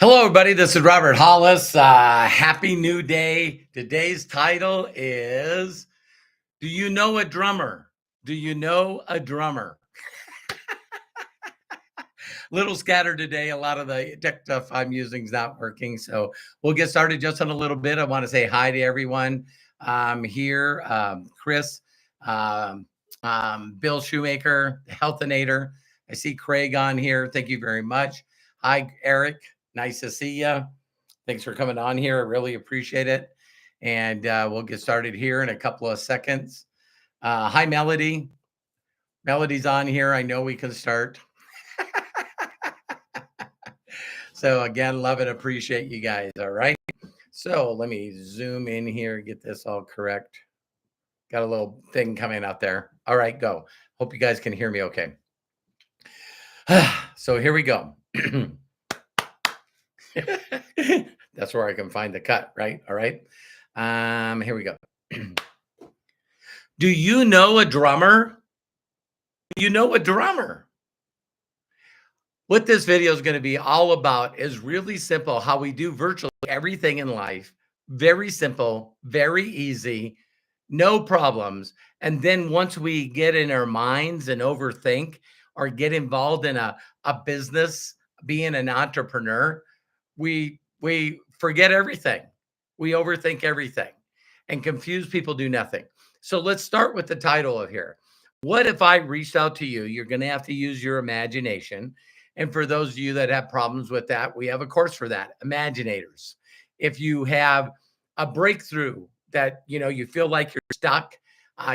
Hello, everybody. This is Robert Hollis. Happy New Day. Today's title is Do You Know a Drummer? Do you know a drummer? Little scattered today. A lot of the tech stuff I'm using is not working. So we'll get started just in a little bit. I want to say hi to everyone here. Chris, um, Bill Shoemaker, Healthinator. I see Craig on here. Thank you very much. Hi, Eric. Nice to see you. Thanks for coming on here. I really appreciate it. And we'll get started here in a couple of seconds. Hi, Melody. Melody's on here. I know we can start. So again, love and appreciate you guys. All right. So let me zoom in here, get this all correct. Got a little thing coming out there. All right, go. Hope you guys can hear me okay. So here we go. That's where I can find the cut, right? All right. Here we go. Do you know a drummer? Do you know a drummer? What this video is going to be all about is really simple, how we do virtually everything in life. Very simple, very easy, no problems. And then once we get in our minds and overthink or get involved in a business, being an entrepreneur, we forget everything. We overthink everything, and confused people do nothing. So let's start with the title of here. What if I reached out to you? You're going to have to use your imagination. And for those of you that have problems with that, we have a course for that, Imaginators. If you have a breakthrough that, you feel like you're stuck,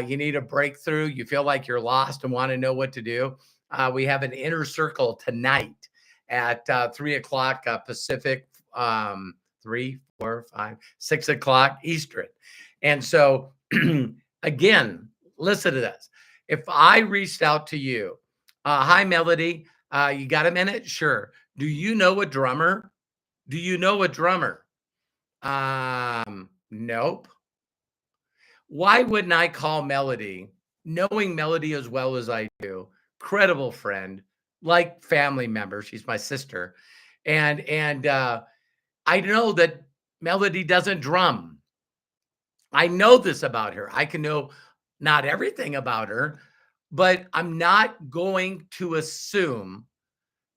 you need a breakthrough, you feel like you're lost and want to know what to do, we have an inner circle tonight at 3 o'clock Pacific, 3, 4, 5, 6 o'clock Eastern. And so again, listen to this. If I reached out to you, hi, Melody, you got a minute? Sure. Do you know a drummer? Do you know a drummer? Nope. Why wouldn't I call Melody, knowing Melody as well as I do, credible friend, like family member? She's my sister. And I know that Melody doesn't drum. I know this about her. I can know not everything about her, but I'm not going to assume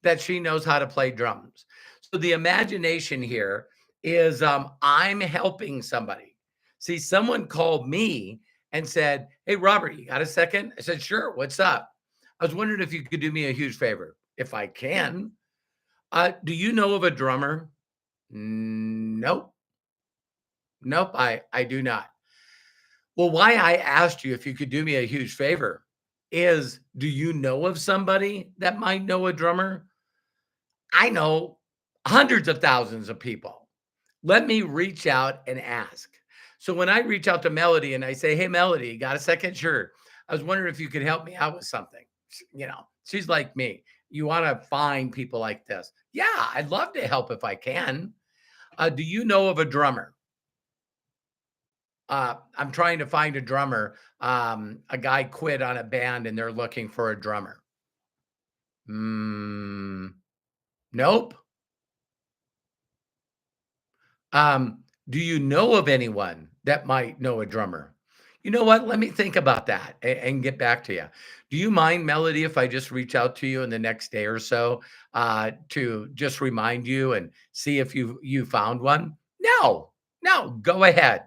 that she knows how to play drums. So the imagination here is I'm helping somebody. See, someone called me and said, "Hey, Robert, you got a second?" I said, "Sure. What's up?" I was wondering if you could do me a huge favor. If I can. Do you know of a drummer? Nope. Nope, I do not. Well, why I asked you if you could do me a huge favor is, do you know of somebody that might know a drummer? I know hundreds of thousands of people. Let me reach out and ask. So when I reach out to Melody and I say, "Hey, Melody, you got a second?" Sure. I was wondering if you could help me out with something. She's like me. You want to find people like this. Yeah, I'd love to help if I can. Do you know of a drummer? I'm trying to find a drummer. A guy quit on a band and they're looking for a drummer. Nope. Do you know of anyone that might know a drummer? You know what? Let me think about that and get back to you. Do you mind, Melody, if I just reach out to you in the next day or so to just remind you and see if you found one? No, go ahead.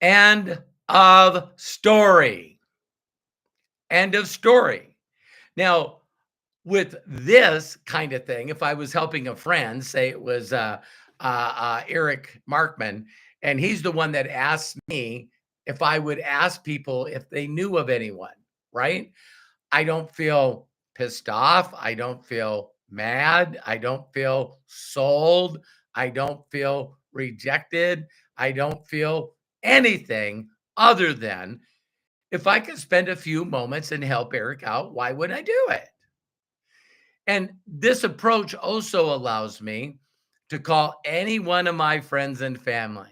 End of story. End of story. Now, with this kind of thing, if I was helping a friend, say it was Eric Markman, and he's the one that asked me if I would ask people if they knew of anyone, right? I don't feel pissed off. I don't feel mad. I don't feel sold. I don't feel rejected. I don't feel anything other than if I could spend a few moments and help Eric out, why would I do it? And this approach also allows me to call any one of my friends and family.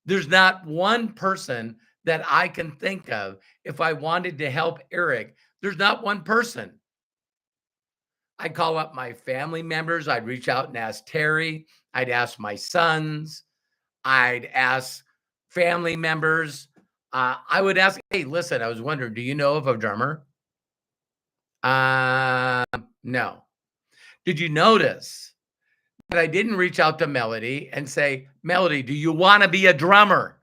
There's not one person that I can think of if I wanted to help Eric. There's not one person. I'd call up my family members. I'd reach out and ask Terry. I'd ask my sons. I'd ask family members. I would ask, hey, listen, I was wondering, do you know of a drummer? No. Did you notice that I didn't reach out to Melody and say, Melody, do you want to be a drummer?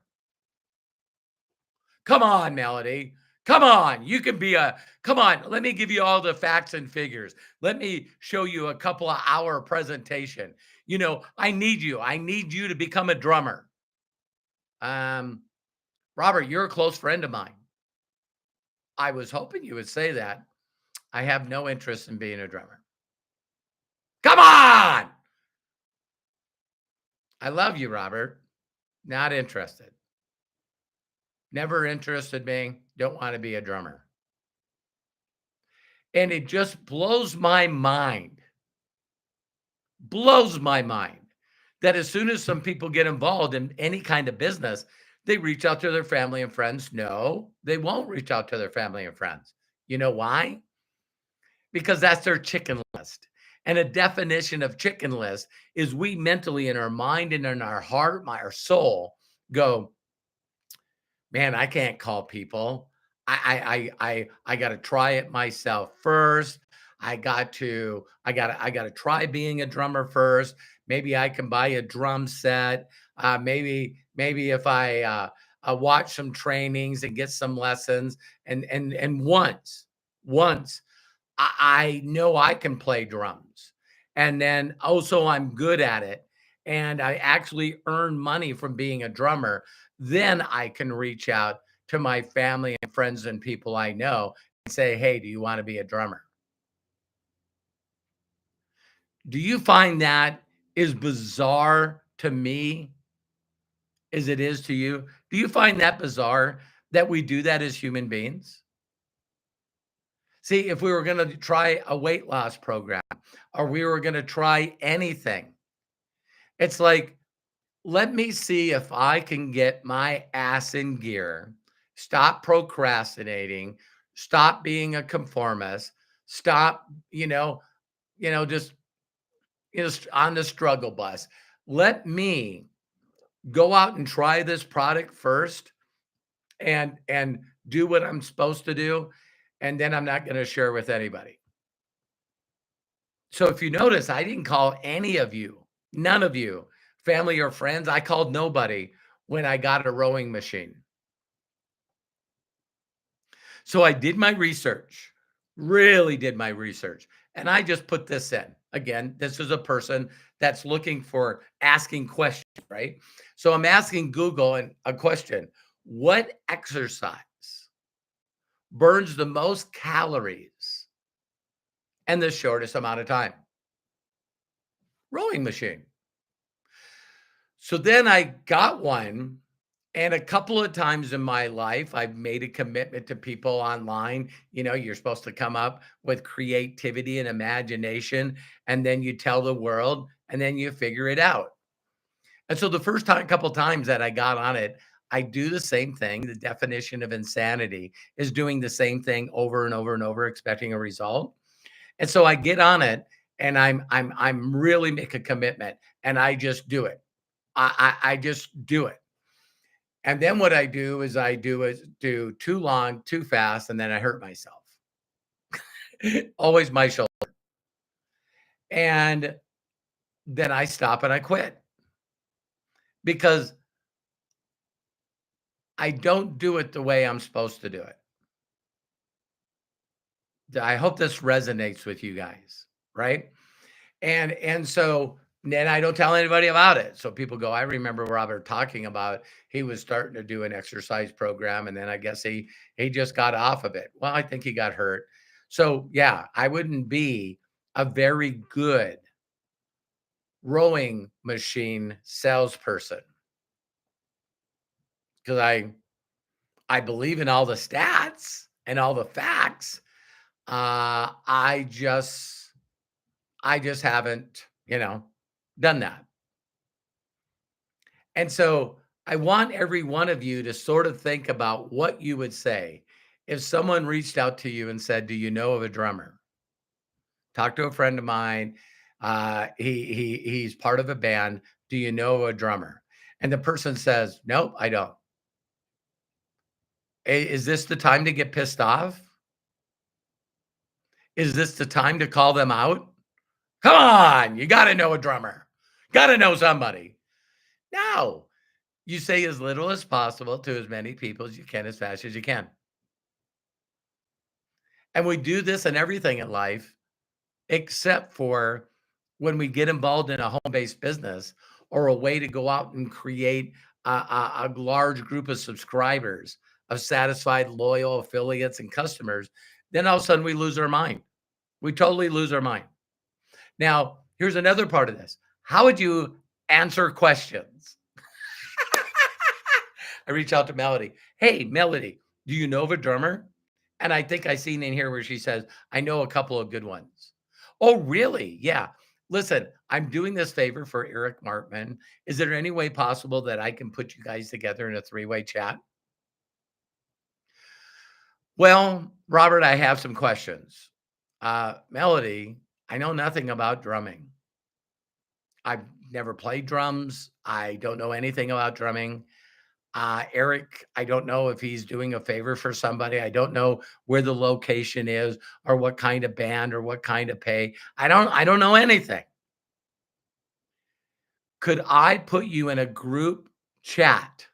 Come on, Melody. Come on. You can be a, come on. Let me give you all the facts and figures. Let me show you a couple of hour presentation. I need you. I need you to become a drummer. Um, Robert, you're a close friend of mine. I was hoping you would say that. I have no interest in being a drummer. Come on. I love you, Robert. Not interested. Never interested being, don't want to be a drummer. And it just blows my mind that as soon as some people get involved in any kind of business, they reach out to their family and friends. No, they won't reach out to their family and friends. You know why? Because that's their chicken list. And a definition of chicken list is we mentally in our mind and in our heart, our soul go, man, I can't call people. I got to try it myself first. I got to try being a drummer first. Maybe I can buy a drum set. Maybe if I watch some trainings and get some lessons and once I know I can play drums. And then also I'm good at it. And I actually earn money from being a drummer. Then I can reach out to my family and friends and people I know and say, hey, do you want to be a drummer? Do you find that is bizarre to me as it is to you? Do you find that bizarre that we do that as human beings? See, if we were going to try a weight loss program or we were going to try anything, it's like, let me see if I can get my ass in gear, stop procrastinating, stop being a conformist, stop, just on the struggle bus. Let me go out and try this product first and do what I'm supposed to do, and then I'm not going to share with anybody. So if you notice, I didn't call any of you, none of you, family or friends. I called nobody when I got a rowing machine. So I did my research, really did my research. And I just put this in. Again, this is a person that's looking for asking questions, right? So I'm asking Google a question. What exercise burns the most calories and the shortest amount of time? Rowing machine. So then I got one. And a couple of times in my life, I've made a commitment to people online. You're supposed to come up with creativity and imagination, and then you tell the world, and then you figure it out. And so the first time, couple times that I got on it, I do the same thing. The definition of insanity is doing the same thing over and over and over, expecting a result. And so I get on it, and I'm really make a commitment, and I just do it. I just do it. And then what I do is do too long, too fast, and then I hurt myself. Always my shoulder. And then I stop and I quit because I don't do it the way I'm supposed to do it. I hope this resonates with you guys, right? And so then I don't tell anybody about it. So people go, I remember Robert talking about he was starting to do an exercise program, and then I guess he just got off of it. Well, I think he got hurt. So yeah, I wouldn't be a very good rowing machine salesperson because I believe in all the stats and all the facts. I just haven't, done that. And so I want every one of you to sort of think about what you would say if someone reached out to you and said, do you know of a drummer? Talk to a friend of mine. He's part of a band. Do you know a drummer? And the person says, nope, I don't. Is this the time to get pissed off? Is this the time to call them out? Come on, you got to know a drummer. Got to know somebody. No, you say as little as possible to as many people as you can, as fast as you can. And we do this in everything in life, except for when we get involved in a home-based business or a way to go out and create a large group of subscribers, of satisfied, loyal affiliates and customers, then all of a sudden we lose our mind. We totally lose our mind. Now, here's another part of this. How would you answer questions? I reach out to Melody. Hey, Melody, do you know of a drummer? And I think I seen in here where she says, I know a couple of good ones. Oh, really? Yeah. Listen, I'm doing this favor for Eric Martman. Is there any way possible that I can put you guys together in a three-way chat? Well, Robert, I have some questions. Melody, I know nothing about drumming. I've never played drums. I don't know anything about drumming. Eric, I don't know if he's doing a favor for somebody. I don't know where the location is or what kind of band or what kind of pay. I don't know anything. Could I put you in a group chat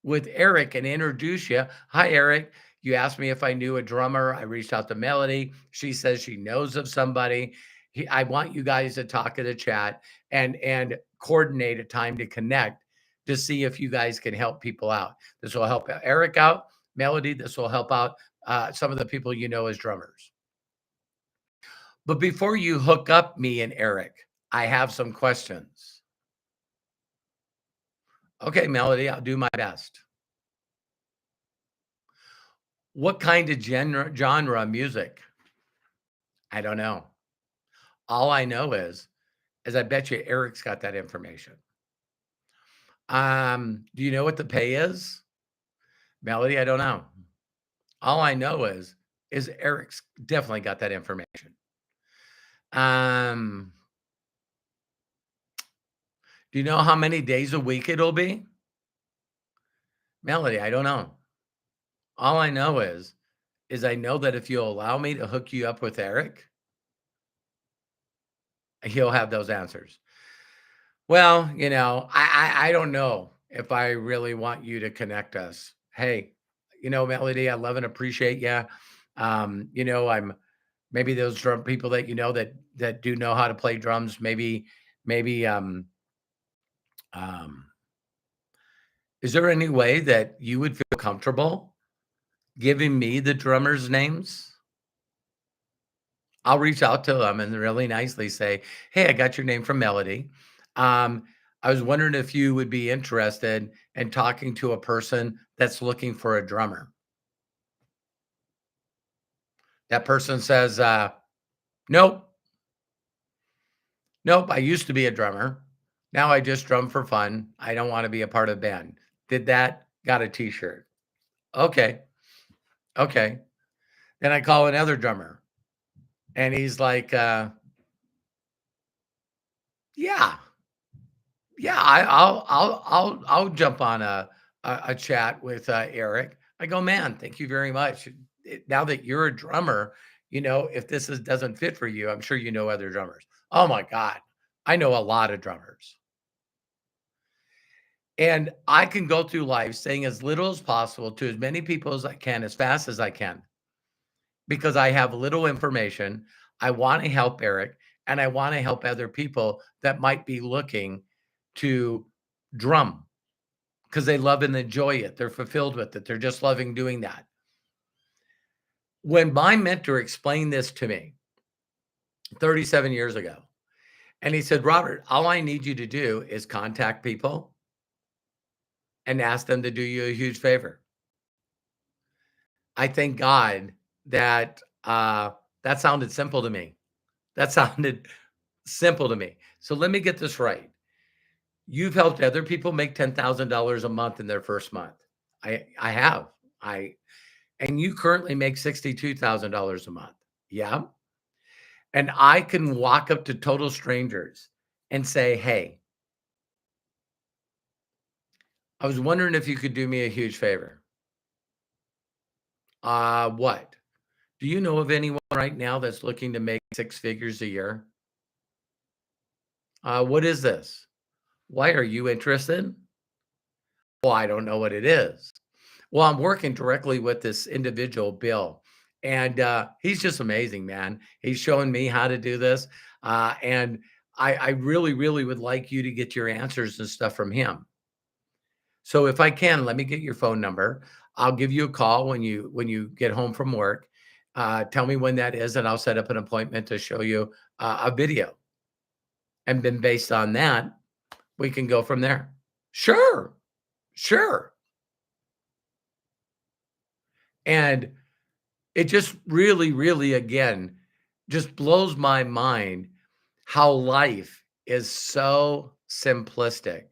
with Eric and introduce you? Hi, Eric. You asked me if I knew a drummer. I reached out to Melody. She says she knows of somebody. I want you guys to talk in the chat and coordinate a time to connect to see if you guys can help people out. This will help Eric out, Melody. This will help out some of the people you know as drummers. But before you hook up me and Eric, I have some questions. Okay, Melody, I'll do my best. What kind of genre music? I don't know. All I know is I bet you Eric's got that information. Do you know what the pay is? Melody, I don't know. All I know is Eric's definitely got that information. Do you know how many days a week it'll be? Melody, I don't know. All I know is I know that if you'll allow me to hook you up with Eric, he'll have those answers. Well, I don't know if I really want you to connect us. Hey, Melody, I love and appreciate you. I'm maybe those drum people that that do know how to play drums. Maybe um, is there any way that you would feel comfortable giving me the drummers' names? I'll reach out to them and really nicely say, "Hey, I got your name from Melody. Um, I was wondering if you would be interested in talking to a person that's looking for a drummer." That person says, "Nope, nope. I used to be a drummer. Now I just drum for fun. I don't want to be a part of a band." Did that? Got a T-shirt. Okay, okay. Then I call another drummer, and he's like, "Yeah, yeah, I'll jump on a chat with Eric." I go, "Man, thank you very much. Now that you're a drummer, if doesn't fit for you, I'm sure you know other drummers." Oh my God, I know a lot of drummers, and I can go through life saying as little as possible to as many people as I can, as fast as I can, because I have little information. I want to help Eric, and I want to help other people that might be looking to drum because they love and enjoy it. They're fulfilled with it. They're just loving doing that. When my mentor explained this to me 37 years ago, and he said, Robert, all I need you to do is contact people and ask them to do you a huge favor. I thank God that that sounded simple to me. That sounded simple to me. So let me get this right. You've helped other people make $10,000 a month in their first month. I have. And you currently make $62,000 a month. Yeah. And I can walk up to total strangers and say, "Hey, I was wondering if you could do me a huge favor." What? Do you know of anyone right now that's looking to make 6 figures a year? What is this? Why are you interested? Well, I don't know what it is. Well, I'm working directly with this individual, Bill, and he's just amazing, man. He's showing me how to do this, and I really, really would like you to get your answers and stuff from him. So if I can, let me get your phone number. I'll give you a call when you get home from work. Tell me when that is, and I'll set up an appointment to show you a video. And then based on that, we can go from there. Sure, sure. And it just really, really, again, just blows my mind how life is so simplistic.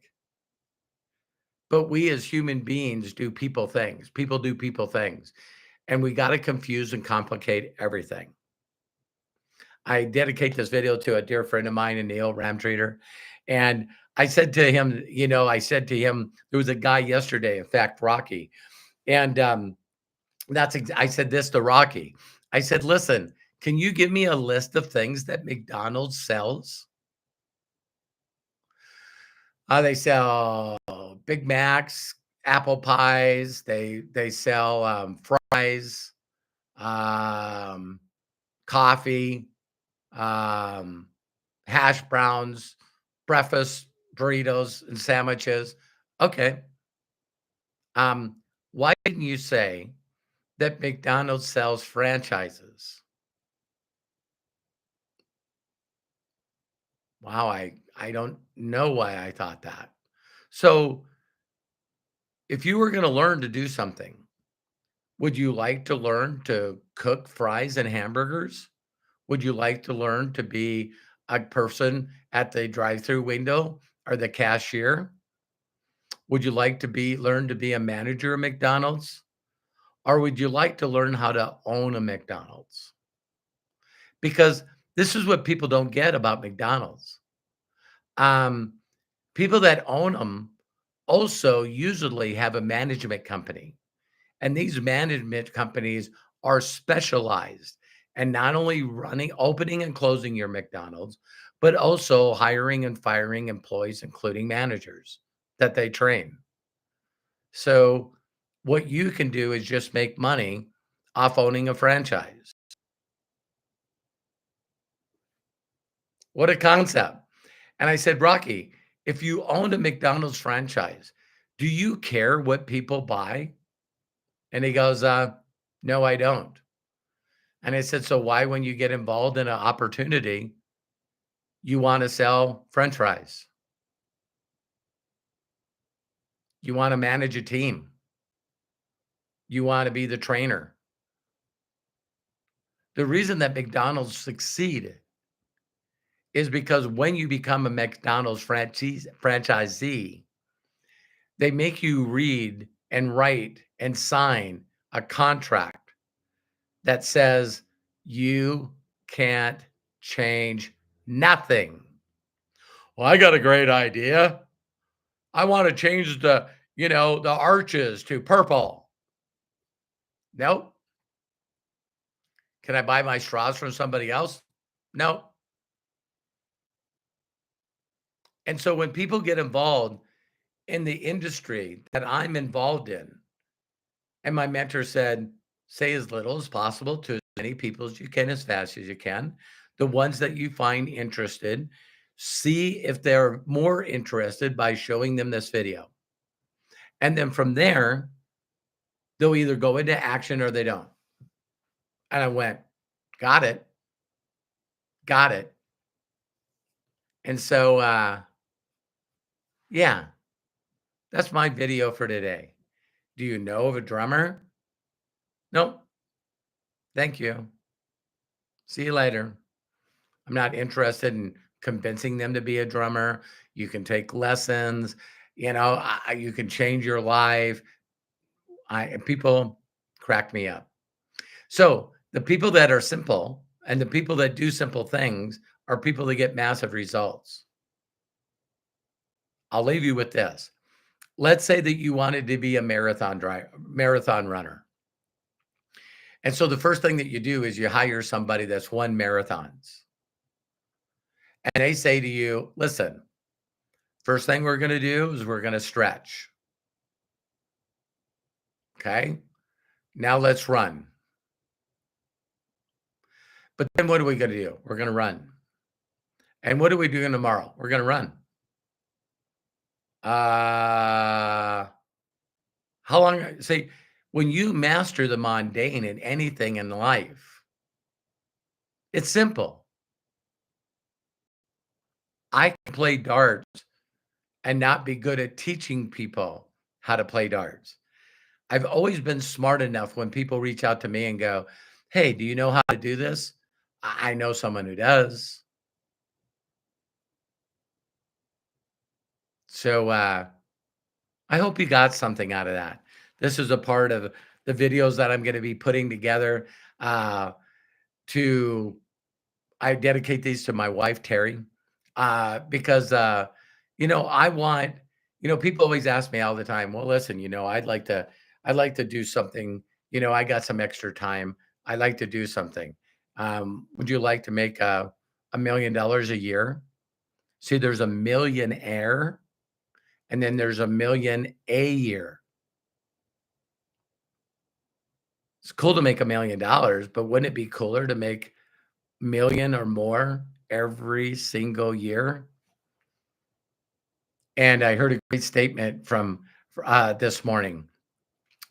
But we as human beings do people things. People do people things. And we got to confuse and complicate everything. I dedicate this video to a dear friend of mine, Neil Ramtreater. And I said to him, there was a guy yesterday, in fact, Rocky. And I said this to Rocky. I said, listen, can you give me a list of things that McDonald's sells? They sell Big Macs, apple pies. They sell fries, um, coffee, um, hash browns, breakfast burritos and sandwiches. Okay. Why didn't you say that McDonald's sells franchises? Wow, I don't know why I thought that. So, if you were going to learn to do something, would you like to learn to cook fries and hamburgers? Would you like to learn to be a person at the drive-through window or the cashier? Would you like to learn to be a manager at McDonald's? Or would you like to learn how to own a McDonald's? Because this is what people don't get about McDonald's. Um, People that own them also usually have a management company. And these management companies are specialized and not only running, opening and closing your McDonald's, but also hiring and firing employees, including managers that they train. So, what you can do is just make money off owning a franchise. What a concept. And I said, Rocky, if you owned a McDonald's franchise, do you care what people buy? And he goes, no, I don't. And I said, so why, when you get involved in an opportunity, you want to sell French fries? You want to manage a team. You want to be the trainer. The reason that McDonald's succeed is because when you become a McDonald's franchisee, they make you read and write and sign a contract that says you can't change nothing. Well, I got a great idea. I want to change the arches to purple. Nope. Can I buy my straws from somebody else? No. And so when people get involved in the industry that I'm involved in, and my mentor said, say as little as possible to as many people as you can, as fast as you can. The ones that you find interested, see if they're more interested by showing them this video. And then from there, they'll either go into action or they don't. And I went, got it, got it. And so, yeah, that's my video for today. Do you know of a drummer? Nope. Thank you. See you later. I'm not interested in convincing them to be a drummer. You can take lessons, you can change your life. People crack me up. So the people that are simple, And the people that do simple things are people that get massive results. I'll leave you with this. Let's say that you wanted to be a marathon runner. And so the first thing that you do is you hire somebody that's won marathons. And they say to you, listen, first thing we're going to do is we're going to stretch. Okay. Now let's run. But then what are we going to do? We're going to run. And what are we doing tomorrow? We're going to run. How long? Say, when you master the mundane in anything in life, it's simple. I can play darts and not be good at teaching people how to play darts. I've always been smart enough when people reach out to me and go, hey, do you know how to do this? I know someone who does. So I hope you got something out of that. This is a part of the videos that I'm going to be putting together to I dedicate these to my wife, Terry, because, I want, people always ask me all the time, well, listen, I'd like to do something, I got some extra time. I like to do something. Would you like to make $1 million a year? See, there's a millionaire and then there's a million a year. It's cool to make $1 million, but wouldn't it be cooler to make million or more every single year? And I heard a great statement from this morning,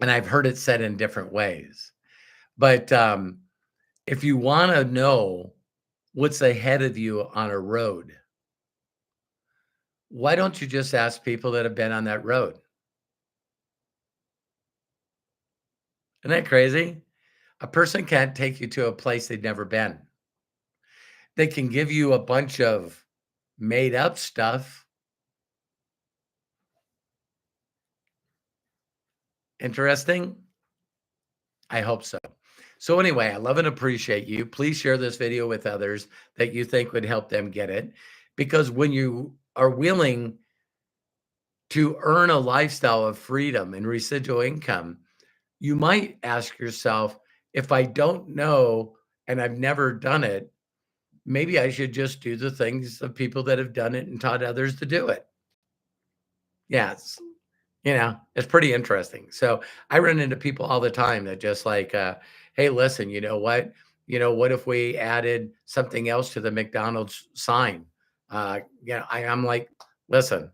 and I've heard it said in different ways. But if you want to know what's ahead of you on a road, why don't you just ask people that have been on that road? Isn't that crazy? A person can't take you to a place they've never been. They can give you a bunch of made up stuff. Interesting? I hope so. So anyway, I love and appreciate you. Please share this video with others that you think would help them get it. Because when you are willing to earn a lifestyle of freedom and residual income, you might ask yourself, if I don't know and I've never done it, maybe I should just do the things of people that have done it and taught others to do it. Yeah, it's pretty interesting. So I run into people all the time that just like, hey, listen, you know what? What if we added something else to the McDonald's sign? I'm like, listen.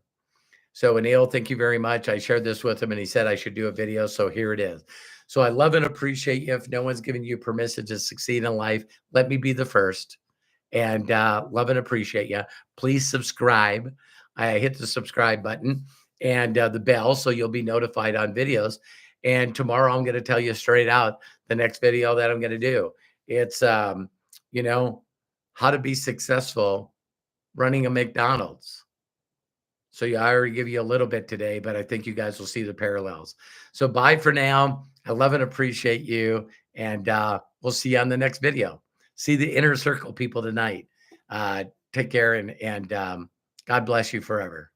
So Anil, thank you very much. I shared this with him and he said I should do a video. So here it is. So I love and appreciate you. If no one's giving you permission to succeed in life, let me be the first. And love and appreciate you. Please subscribe. I hit the subscribe button and the bell so you'll be notified on videos. And tomorrow I'm going to tell you straight out the next video that I'm going to do. It's, how to be successful running a McDonald's. So I already give you a little bit today, but I think you guys will see the parallels. So bye for now. I love and appreciate you. And we'll see you on the next video. See the inner circle people tonight. Take care and God bless you forever.